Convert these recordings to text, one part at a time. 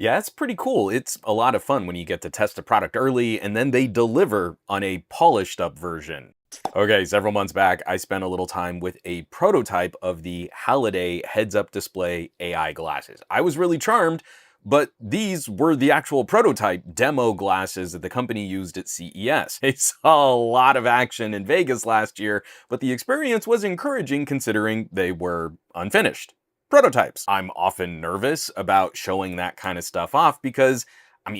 Yeah, it's pretty cool. It's a lot of fun when you get to test a product early and then they deliver on a polished up version. Okay, several months back, I spent a little time with a prototype of the Halliday heads-up display AI glasses. I was really charmed, but these were the actual prototype demo glasses that the company used at CES. They saw a lot of action in Vegas last year, but the experience was encouraging considering they were unfinished prototypes. I'm often nervous about showing that kind of stuff off because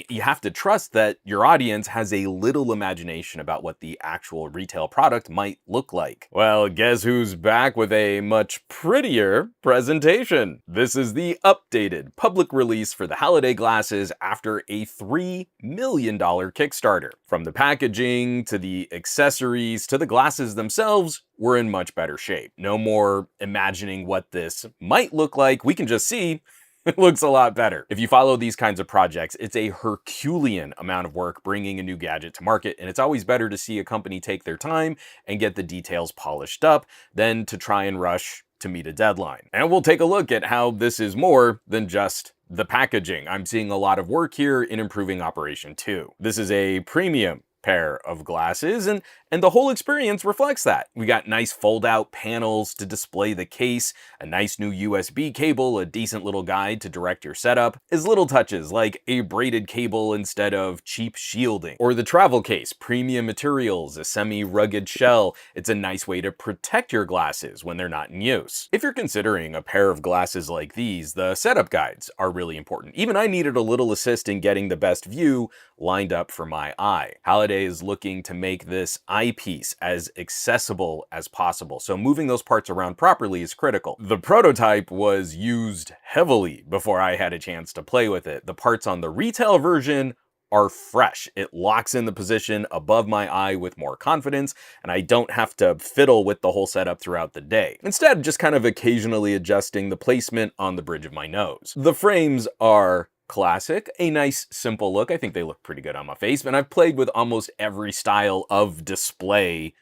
you have to trust that your audience has a little imagination about what the actual retail product might look like. Well, guess who's back with a much prettier presentation? This is the updated public release for the Halliday glasses after a $3 million Kickstarter. From the packaging to the accessories to the glasses themselves, we're in much better shape. No more imagining what this might look like. We can just see it looks a lot better. If you follow these kinds of projects, it's a Herculean amount of work bringing a new gadget to market, and it's always better to see a company take their time and get the details polished up than to try and rush to meet a deadline. And we'll take a look at how this is more than just the packaging. I'm seeing a lot of work here in improving operation too. This is a premium pair of glasses, and the whole experience reflects that. We got nice fold-out panels to display the case, a nice new USB cable, a decent little guide to direct your setup, as little touches like a braided cable instead of cheap shielding, or the travel case, premium materials, a semi-rugged shell. It's a nice way to protect your glasses when they're not in use. If you're considering a pair of glasses like these, the setup guides are really important. Even I needed a little assist in getting the best view lined up for my eye. Halliday is looking to make this eyepiece as accessible as possible, so moving those parts around properly is critical. The prototype was used heavily before I had a chance to play with it. The parts on the retail version are fresh. It locks in the position above my eye with more confidence, and I don't have to fiddle with the whole setup throughout the day. Instead, just kind of occasionally adjusting the placement on the bridge of my nose. The frames are classic, a nice simple look. I think they look pretty good on my face, and I've played with almost every style of display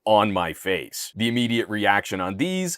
on my face. The immediate reaction on these,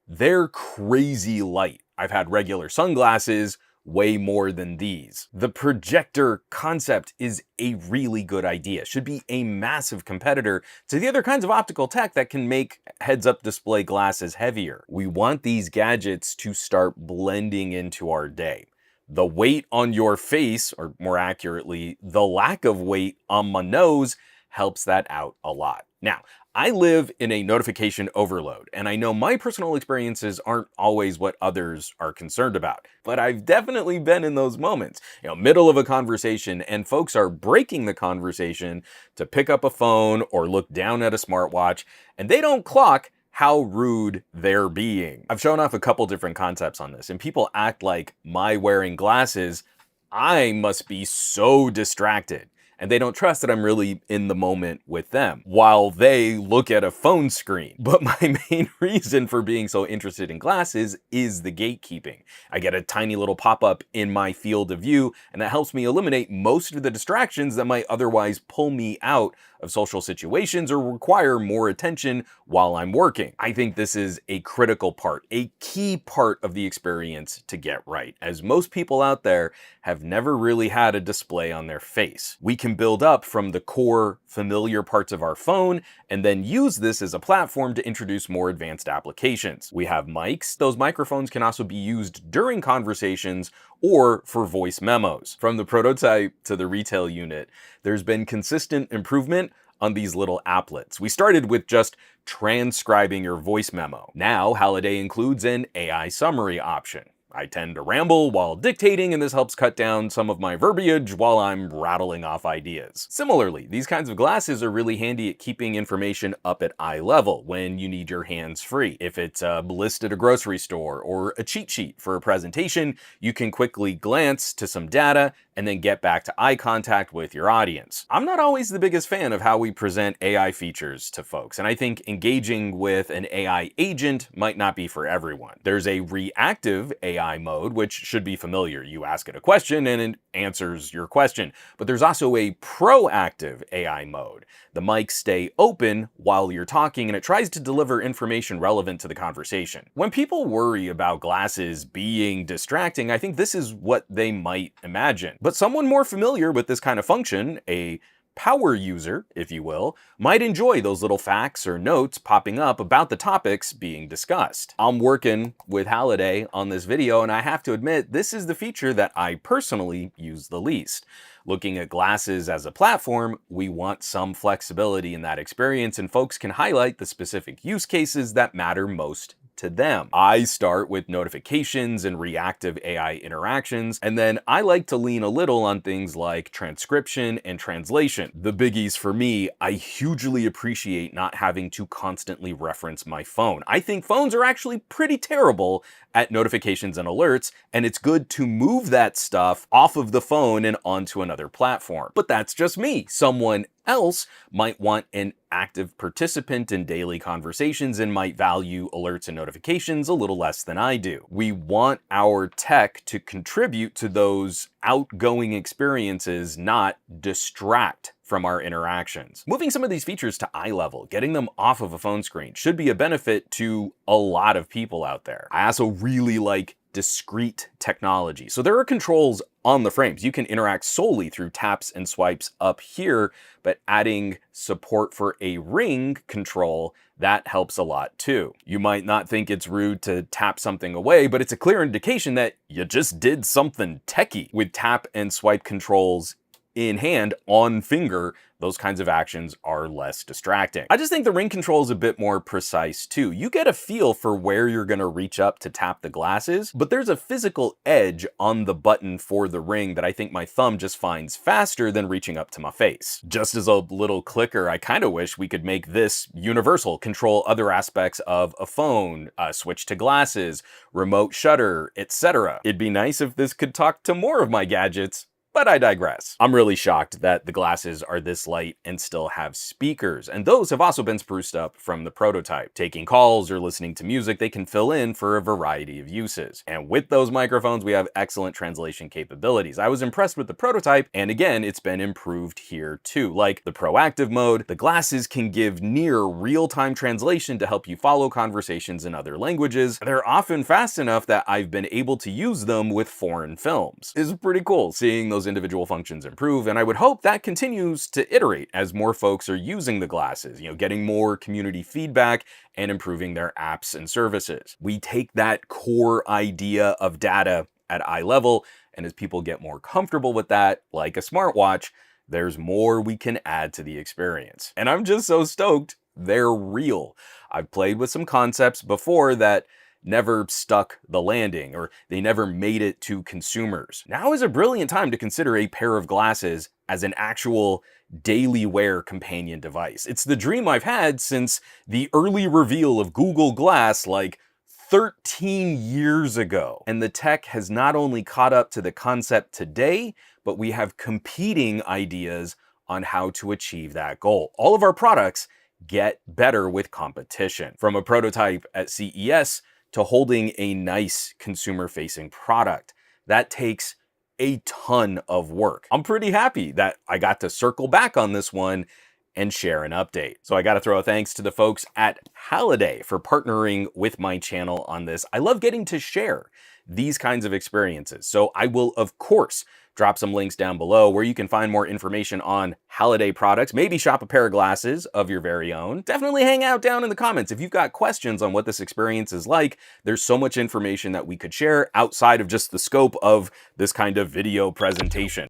they're crazy light. I've had regular sunglasses way more than these. The projector concept is a really good idea. Should be a massive competitor to the other kinds of optical tech that can make heads-up display glasses heavier. We want these gadgets to start blending into our day. The weight on your face, or more accurately, the lack of weight on my nose, helps that out a lot. Now, I live in a notification overload, and I know my personal experiences aren't always what others are concerned about, but I've definitely been in those moments. Middle of a conversation, and folks are breaking the conversation to pick up a phone or look down at a smartwatch, and they don't clock how rude they're being. I've shown off a couple different concepts on this, and people act like my wearing glasses, I must be so distracted. And they don't trust that I'm really in the moment with them while they look at a phone screen. But my main reason for being so interested in glasses is the gatekeeping. I get a tiny little pop-up in my field of view, and that helps me eliminate most of the distractions that might otherwise pull me out of social situations or require more attention while I'm working. I think this is a critical part, a key part of the experience to get right, as most people out there have never really had a display on their face. We can build up from the core familiar parts of our phone and then use this as a platform to introduce more advanced applications. We have mics. Those microphones can also be used during conversations or for voice memos. From the prototype to the retail unit, there's been consistent improvement on these little applets. We started with just transcribing your voice memo. Now, Halliday includes an AI summary option. I tend to ramble while dictating, and this helps cut down some of my verbiage while I'm rattling off ideas. Similarly, these kinds of glasses are really handy at keeping information up at eye level when you need your hands free. If it's a list at a grocery store or a cheat sheet for a presentation, you can quickly glance to some data and then get back to eye contact with your audience. I'm not always the biggest fan of how we present AI features to folks, and I think engaging with an AI agent might not be for everyone. There's a reactive AI AI mode, which should be familiar. You ask it a question and it answers your question. But there's also a proactive AI mode. The mics stay open while you're talking and it tries to deliver information relevant to the conversation. When people worry about glasses being distracting, I think this is what they might imagine. But someone more familiar with this kind of function, a power user, if you will, might enjoy those little facts or notes popping up about the topics being discussed. I'm working with Halliday on this video, and I have to admit, this is the feature that I personally use the least. Looking at glasses as a platform, we want some flexibility in that experience, and folks can highlight the specific use cases that matter most to them. I start with notifications and reactive AI interactions, and then I like to lean a little on things like transcription and translation. The biggies for me, I hugely appreciate not having to constantly reference my phone. I think phones are actually pretty terrible at notifications and alerts, and it's good to move that stuff off of the phone and onto another platform. But that's just me. Someone else might want an active participant in daily conversations and might value alerts and notifications a little less than I do. We want our tech to contribute to those outgoing experiences, not distract from our interactions. Moving some of these features to eye level, getting them off of a phone screen, should be a benefit to a lot of people out there. I also really like discrete technology. So there are controls on the frames. You can interact solely through taps and swipes up here, but adding support for a ring control, that helps a lot too. You might not think it's rude to tap something away, but it's a clear indication that you just did something techie. With tap and swipe controls in hand, on finger, those kinds of actions are less distracting. I just think the ring control is a bit more precise too. You get a feel for where you're gonna reach up to tap the glasses, but there's a physical edge on the button for the ring that I think my thumb just finds faster than reaching up to my face. Just as a little clicker, I kind of wish we could make this universal, control other aspects of a phone, switch to glasses, remote shutter, etc. It'd be nice if this could talk to more of my gadgets, but I digress. I'm really shocked that the glasses are this light and still have speakers, and those have also been spruced up from the prototype. Taking calls or listening to music, they can fill in for a variety of uses. And with those microphones, we have excellent translation capabilities. I was impressed with the prototype, and again, it's been improved here too. Like the proactive mode, the glasses can give near real-time translation to help you follow conversations in other languages. They're often fast enough that I've been able to use them with foreign films. It's pretty cool seeing those individual functions improve, and I would hope that continues to iterate as more folks are using the glasses, getting more community feedback and improving their apps and services. We take that core idea of data at eye level, and as people get more comfortable with that, like a smartwatch, there's more we can add to the experience. And I'm just so stoked they're real. I've played with some concepts before that never stuck the landing, or they never made it to consumers. Now is a brilliant time to consider a pair of glasses as an actual daily wear companion device. It's the dream I've had since the early reveal of Google Glass like 13 years ago. And the tech has not only caught up to the concept today, but we have competing ideas on how to achieve that goal. All of our products get better with competition. From a prototype at CES to holding a nice consumer-facing product. That takes a ton of work. I'm pretty happy that I got to circle back on this one and share an update. So I gotta throw a thanks to the folks at Halliday for partnering with my channel on this. I love getting to share these kinds of experiences. So I will, of course, drop some links down below where you can find more information on Halliday products, maybe shop a pair of glasses of your very own. Definitely hang out down in the comments if you've got questions on what this experience is like. There's so much information that we could share outside of just the scope of this kind of video presentation.